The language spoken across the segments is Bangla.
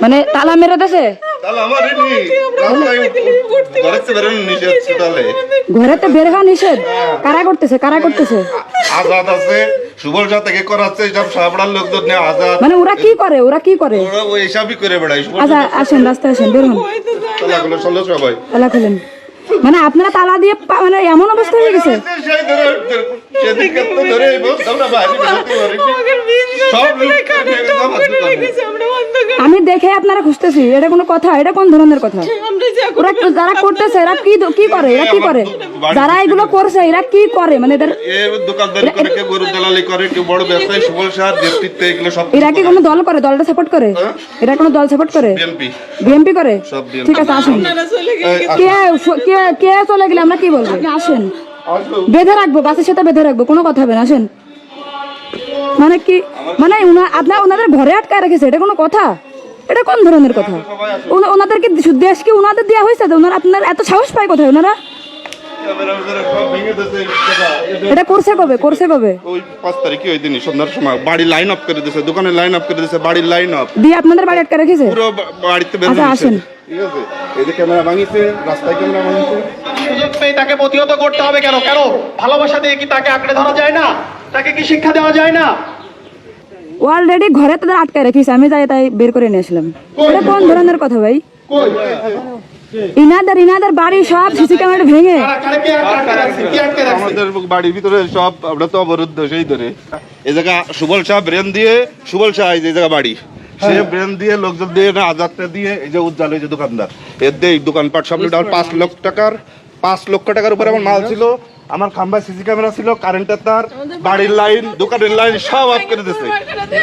মানে তালা মেরে দেছে ঘরেতে বের হওয়া নিষেধ। কারা করতেছে আজাদ আছে সুবল সাথে থেকে করাচ্ছে সব সাবড়ার লোকজন নিয়ে আজাদ। মানে ওরা কি করে ওরা ওই হিসাবই করে বেড়ায়। আচ্ছা আসেন রাস্তায় আসেন, বের হন, তালাগুলো চলো সবাই। তালা খুলেন। মানে আপনারা তালা দিয়ে মানে এমন অবস্থা হয়ে গেছে। আমি দেখে আপনারা খুঁজতেছি, এটা কোনো কথা? এটা কোন ধরনের কথা? ওরা যারা করতেছে এরা কি করে যারা এগুলো করছে এরা কি করে? মানে এদের দোকানদারি করে, কেউ গরু দালালি করে, কেউ বড় ব্যবসায়ী সুবল শাহর নেতৃত্বে এগুলো সব। এরা কি কোনো দল করে? দলটা সাপোর্ট করে? এরা কোনো দল সাপোর্ট করে? বিএনপি করে? ঠিক আছে আসেন। কে চলে গেলে আমরা কি বলবো? আসেন, বেঁধে রাখবো, গাছের সাথে বেঁধে রাখবো, কোনো কথা হবে না। আসেন। মানে কি মানে আপনার ওনাদের ঘরে আটকায় রেখেছে, এটা কোনো কথা? এটা কোন ধরনের কথা? ওনাদেরকে দেশ কি ওনাদের দেওয়া হয়েছে? ওনারা আপনার এত সাহস পায় কোথায় ওনারা? এটা করছে কবে? ওই 5 তারিখে ওই দিনই সন্ধ্যার সময় বাড়ি লাইন আপ করে দিয়েছে, দোকানে লাইন আপ করে দিয়েছে, বাড়ির লাইন আপ দিয়ে আপনাদের বাড়ি আটকা রেখেছে পুরো বাড়িতে বের হয়ে আসেন। ঠিক আছে, এই যে ক্যামেরা ভাঙিছে, রাস্তায় ক্যামেরা ভাঙিছে। সুযোগ পেয়ে তাকে প্রতিহত করতে হবে। কেন ভালোবাসা দিয়ে কি তাকে আঁকড়ে ধরা যায় না? তাকে কি শিক্ষা দেওয়া যায় না? অলরেডি ঘরে তাদের আটকায় রেখেছে, আমি তাই বের করে নিয়ে আসলাম। এটা কোন ধরনের কথা ভাই? ইনাদের বাড়ি সব সিসি ক্যামেরা ভেঙে আমাদের বাড়ির ভিতরে সব আমরা তো অবরুদ্ধ সেই ধরে। এই জায়গা সুবল শাহ ব্রেন দিয়ে, সুবল শাহ এই জায়গা বাড়ি, সে ব্রেন দিয়ে লোকজন দিয়ে না আজাদটা দিয়ে এই যে উজ্জ্বল এই যে দোকানদার এর দিয়ে দোকানপাট সব লুট। 5 লক্ষ টাকার উপরে আমার মাল ছিল, আমার খাম্বায় সিসি ক্যামেরা ছিল, কারেন্টের তার, বাড়ির লাইন, দোকানের লাইন সব অফ করে দিয়েছে।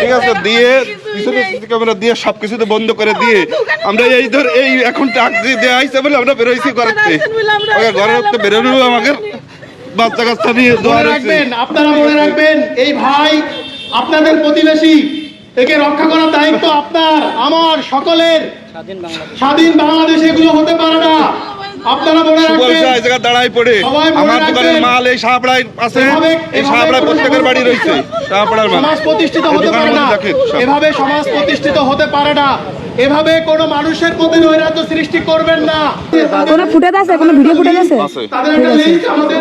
ঠিক আছে, দিয়ে পিছনে সিসি ক্যামেরা দিয়ে সবকিছুতে বন্ধ করে দিয়ে আমরা এই এখন টাক দিয়ে দেওয়া হয়েছে বলে আমরা বেরোইছি ঘরেতে। ঘরের তো বেরোনো আমাকে বাচ্চা কাচ্চা নিয়ে আপনারা মনে রাখবেন, এই ভাই আপনাদের প্রতিবেশী, একে রক্ষা করার দায়িত্ব আপনার, আমার, সকলের। স্বাধীন বাংলাদেশে এগুলো হতে পারে না। আপনারা মনে রাখবেন, এই জায়গা দাঁড়াই পড়ে আমার দোকানের মাল এই শাহপাড়ায় আছে, এই শাহপাড়ায় প্রত্যেকের বাড়ি রয়েছে, শাহপাড়ার মাল। সমাজ প্রতিষ্ঠিত হতে পারে না এভাবে, সমাজ প্রতিষ্ঠিত হতে পারে না এভাবে। কোনো মানুষের প্রতি নৈরাজ্য সৃষ্টি করবেন না। কোনো ফুটেজ আছে? কোনো ভিডিও ফুটেজ আছে? তাদের একটা লিস্ট আমাদের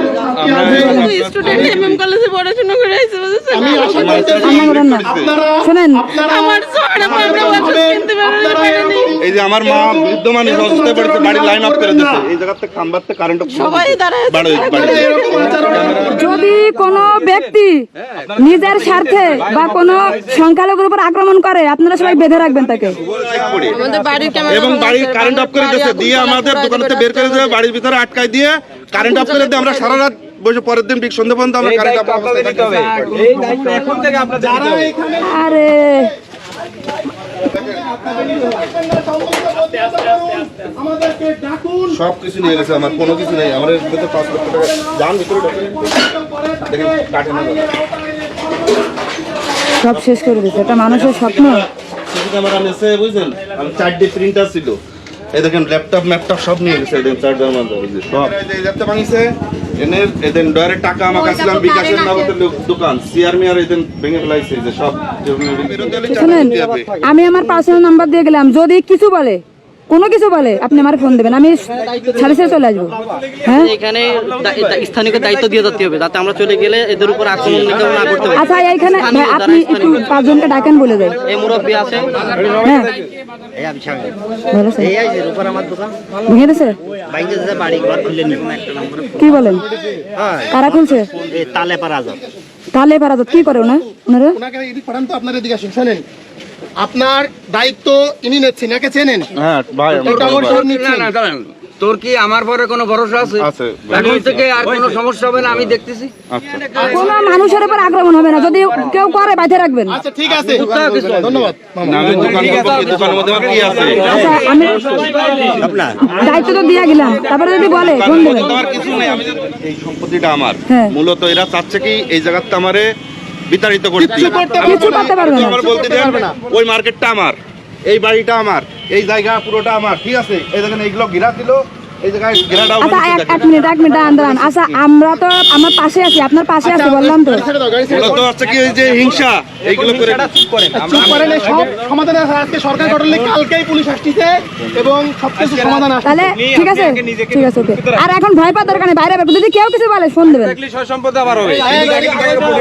স্টুডেন্ট এমএম কলেজে পড়াশোনা করে আইছে বুঝছেন। আমি আশা করতেছি আপনারা শুনেন, আমার ছোটটা আমরা ওষুধ কিনতে পারিনি। এই যে আমার মা বৃদ্ধ মানুষ অসুস্থ পড়েছে, বাড়ি লাইন অফ করে দিয়েছে, এই জায়গাতে খাম্বাতে কারেন্ট সবাই দাঁড়ায় যদি কোনো ব্যক্তি নিজের স্বার্থে বা কোনো সংখ্যালঘুর উপর আক্রমণ করে আপনারা সবাই বেঁধে রাখবেন তাকে। আমাদের বাড়ির ক্যামেরা এবং বাড়ির কারেন্ট অফ করে দিয়েছে, দিয়ে আমাদের দোকানেতে বের করে দিয়ে বাড়ির ভিতরে আটকায় দিয়ে কারেন্ট অফ করে দিয়ে আমরা সারা রাত বসে পরের দিন সন্ধ্যা পর্যন্ত আমরা কারেন্ট অফ দিতে হবে। আরে আমাদেরকে ডাকুন। সবকিছু নিয়ে গেছে, আমার কোনো কিছু নেই। আমার ভিতরে 5 লক্ষ টাকা যান ভিতরে দেখেন কাটে না, সব শেষ করে দিচ্ছে। এটা মানুষের স্বপ্ন। সিসি ক্যামেরা নিয়েছে বুঝছেন, আমি 4D প্রিন্টার ছিল, এই দেখেন ল্যাপটপ ম্যাপটপ সব নিয়ে গেছে, এই চার্জার মাঝে সব এই ল্যাপটপ ভাঙিছে। এনে এদিন ডয়ারে টাকা আমার কাছে বিকাশের নগদের দোকান সিআরমিআর এদিন ভেঙে ফেলাইছে, যে সব শুনেন, আমি আমার পার্সোনাল নাম্বার দিয়ে গেলাম, যদি কিছু বলে কোনো কিছু বলে আপনি আমার ফোন দেবেন, আমি সার্ভিসে চলে আসবো। হ্যাঁ, এখানে স্থানীয় দায়িত্ব দিয়ে যেতে হবে যাতে আমরা চলে গেলে এদের উপর আক্রমণ না করতে পারি। আচ্ছা এইখানে আপনি একটু 5 জনকে ডাকেন বলে দেন। এই মুরব্বী আছে, হ্যাঁ ভালো স্যার, ভেঙে দিয়েছে কি বলেন? কারা খুলছে? তালে পারাজাত তাহলে পারাজাত কি করে ওনারা? ওনাকে এদিক পাঠান তো, আপনার এদিকে আসুন। শোনেন, আপনার দায়িত্ব ইনি নিচ্ছেন, একে চেনেন? হ্যাঁ ভাই, তোর কি আমার পরে কোনো ভরসা আছে? এখন থেকে আর কোনো সমস্যা হবে না, আমি দেখতেছি। কোনো মানুষের উপর আক্রমণ হবে না, যদি কেউ করে বাইরে রাখবেন। আচ্ছা ঠিক আছে, ধন্যবাদ। দোকানের মধ্যে কি আছে? আচ্ছা আমি দায়িত্ব তো দিয়ে গেলাম, তারপরে যদি বলে ফোন দেবেন। আমার কিছু নেই, আমি এই সম্পত্তিটা আমার, হ্যাঁ। মূলত এরা চাচ্ছে কি এই জায়গাতে আমারে বিতাড়িত করতে, কিছু করতে পারবে না। আমার বলতে দেন, ওই মার্কেটটা আমার, এই বাড়িটা আমার, এই জায়গা পুরোটা আমার। ঠিক আছে, এই দেখেন এইগুলো ঘিরা ছিল, এই জায়গায় ঘেরাটাও আচ্ছা এক মিনিট দাঁড়ান। আচ্ছা আমরা তো আমার পাশে আছি, আপনার পাশে আছি বললাম তো। ছেড়ে দাও, গাড়ি ছেড়ে দাও। তো হচ্ছে কি এই যে হিংসা এইগুলো করে চুপ করেন, এই সব সমাধান আছে। আজকে সরকার গঠন হলে কালকেই পুলিশ আসছে এবং সবকিছু সমাধান আসছে। তাহলে ঠিক আছে ওকে। আর এখন ভয় পাওয়ার দরকার নেই, বাইরে বের। যদি কেউ কিছু বলে ফোন দেবেন।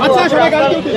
আচ্ছা, সবাই গাড়িতে উঠে।